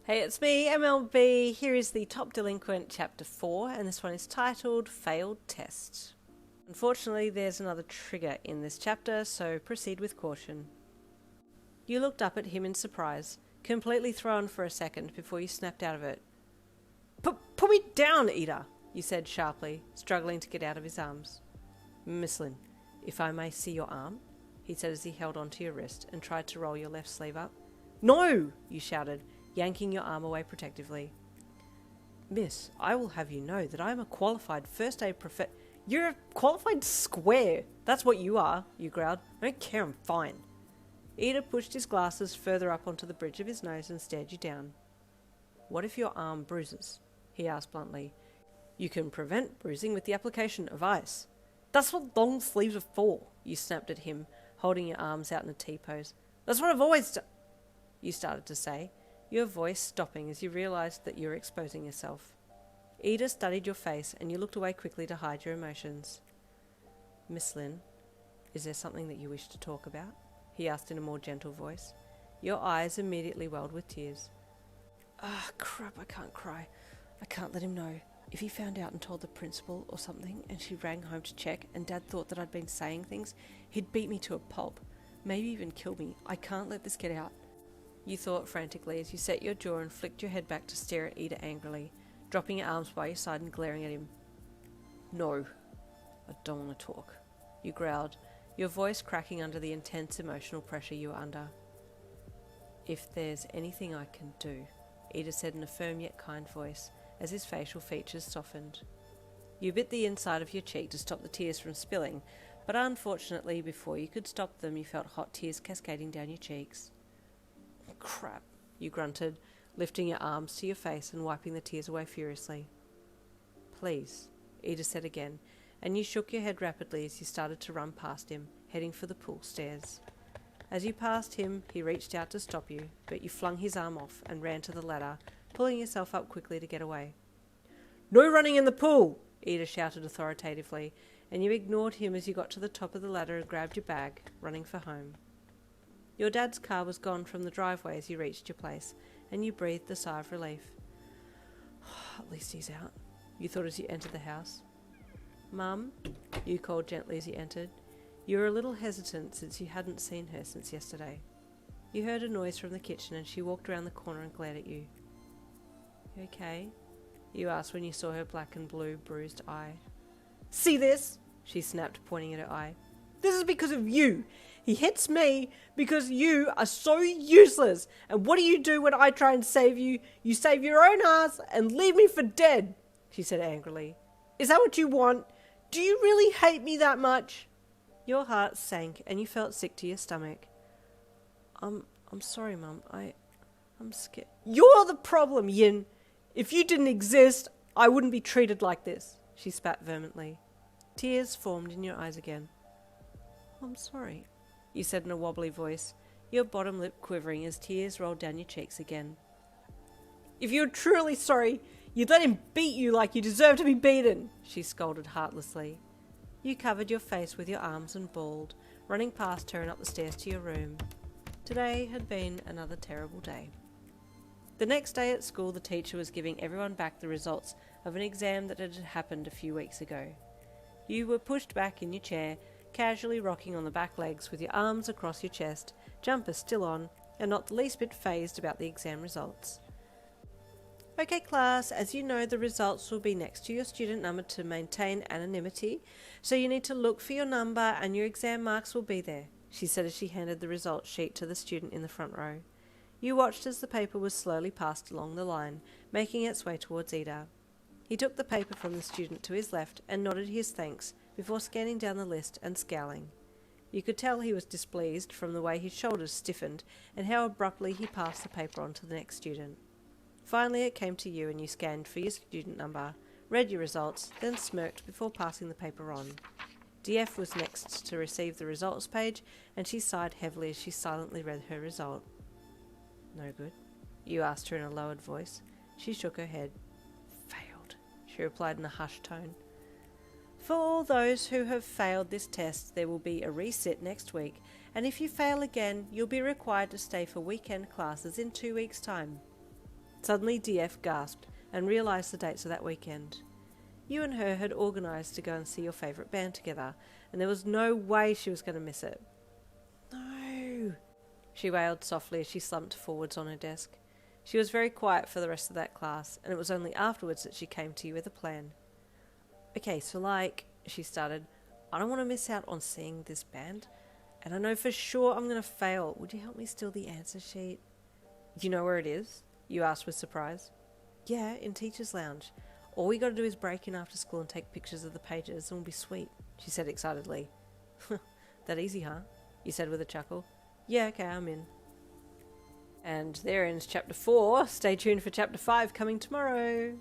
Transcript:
Hey, it's me, MLB. Here is the Top Delinquent Chapter 4, and this one is titled Failed Test. Unfortunately, there's another trigger in this chapter, so proceed with caution. You looked up at him in surprise, completely thrown for a second before you snapped out of it. Put me down, Iida, you said sharply, struggling to get out of his arms. Miss Lynn, if I may see your arm, he said as he held onto your wrist and tried to roll your left sleeve up. No, you shouted, yanking your arm away protectively. Miss, I will have you know that I am a qualified first aid You're a qualified square. That's what you are, you growled. I don't care, I'm fine. Iida pushed his glasses further up onto the bridge of his nose and stared you down. What if your arm bruises? He asked bluntly. You can prevent bruising with the application of ice. That's what long sleeves are for, you snapped at him, holding your arms out in a T-pose. That's what I've always done, you started to say, your voice stopping as you realised that you were exposing yourself. Iida studied your face and you looked away quickly to hide your emotions. Miss Lynn, is there something that you wish to talk about? He asked in a more gentle voice. Your eyes immediately welled with tears. Crap, I can't cry. I can't let him know. If he found out and told the principal or something and she rang home to check and Dad thought that I'd been saying things, he'd beat me to a pulp. Maybe even kill me. I can't let this get out. You thought frantically as you set your jaw and flicked your head back to stare at Iida angrily, dropping your arms by your side and glaring at him. No, I don't want to talk, you growled, your voice cracking under the intense emotional pressure you were under. If there's anything I can do, Iida said in a firm yet kind voice, as his facial features softened. You bit the inside of your cheek to stop the tears from spilling, but unfortunately before you could stop them you felt hot tears cascading down your cheeks. Crap, you grunted, lifting your arms to your face and wiping the tears away furiously. Please, Iida said again, and you shook your head rapidly as you started to run past him, heading for the pool stairs. As you passed him, he reached out to stop you, but you flung his arm off and ran to the ladder, pulling yourself up quickly to get away. No running in the pool, Iida shouted authoritatively, and you ignored him as you got to the top of the ladder and grabbed your bag, running for home. Your dad's car was gone from the driveway as you reached your place, and you breathed a sigh of relief. At least he's out, you thought as you entered the house. Mum, you called gently as you entered. You were a little hesitant since you hadn't seen her since yesterday. You heard a noise from the kitchen and she walked around the corner and glared at you. You okay? You asked when you saw her black and blue bruised eye. See this? She snapped, pointing at her eye. This is because of you. He hits me because you are so useless. And what do when I try and save you? You save your own ass and leave me for dead, she said angrily. Is that what you want? Do you really hate me that much? Your heart sank and you felt sick to your stomach. I'm sorry, Mum. I'm scared. You're the problem, Yin. If you didn't exist, I wouldn't be treated like this, she spat vehemently. Tears formed in your eyes again. I'm sorry, you said in a wobbly voice, your bottom lip quivering as tears rolled down your cheeks again. If you're truly sorry, you'd let him beat you like you deserve to be beaten, she scolded heartlessly. You covered your face with your arms and bawled, running past her and up the stairs to your room. Today had been another terrible day. The next day at school, the teacher was giving everyone back the results of an exam that had happened a few weeks ago. You were pushed back in your chair, casually rocking on the back legs with your arms across your chest, jumper still on, and not the least bit fazed about the exam results. Okay class, as you know the results will be next to your student number to maintain anonymity, so you need to look for your number and your exam marks will be there, she said as she handed the results sheet to the student in the front row. You watched as the paper was slowly passed along the line, making its way towards Iida. He took the paper from the student to his left and nodded his thanks before scanning down the list and scowling. You could tell he was displeased from the way his shoulders stiffened and how abruptly he passed the paper on to the next student. Finally it came to you and you scanned for your student number, read your results, then smirked before passing the paper on. DF was next to receive the results page and she sighed heavily as she silently read her result. No good? You asked her in a lowered voice. She shook her head. Failed, she replied in a hushed tone. For all those who have failed this test, there will be a resit next week, and if you fail again, you'll be required to stay for weekend classes in 2 weeks' time. Suddenly DF gasped and realised the dates of that weekend. You and her had organised to go and see your favourite band together, and there was no way she was going to miss it. No, she wailed softly as she slumped forwards on her desk. She was very quiet for the rest of that class, and it was only afterwards that she came to you with a plan. Okay, so she started, I don't want to miss out on seeing this band, and I know for sure I'm going to fail. Would you help me steal the answer sheet? Do you know where it is? You asked with surprise. Yeah, in Teacher's Lounge. All we got to do is break in after school and take pictures of the pages, and we'll be sweet, she said excitedly. That easy, huh? You said with a chuckle. Yeah, okay, I'm in. And there ends chapter 4. Stay tuned for chapter 5 coming tomorrow.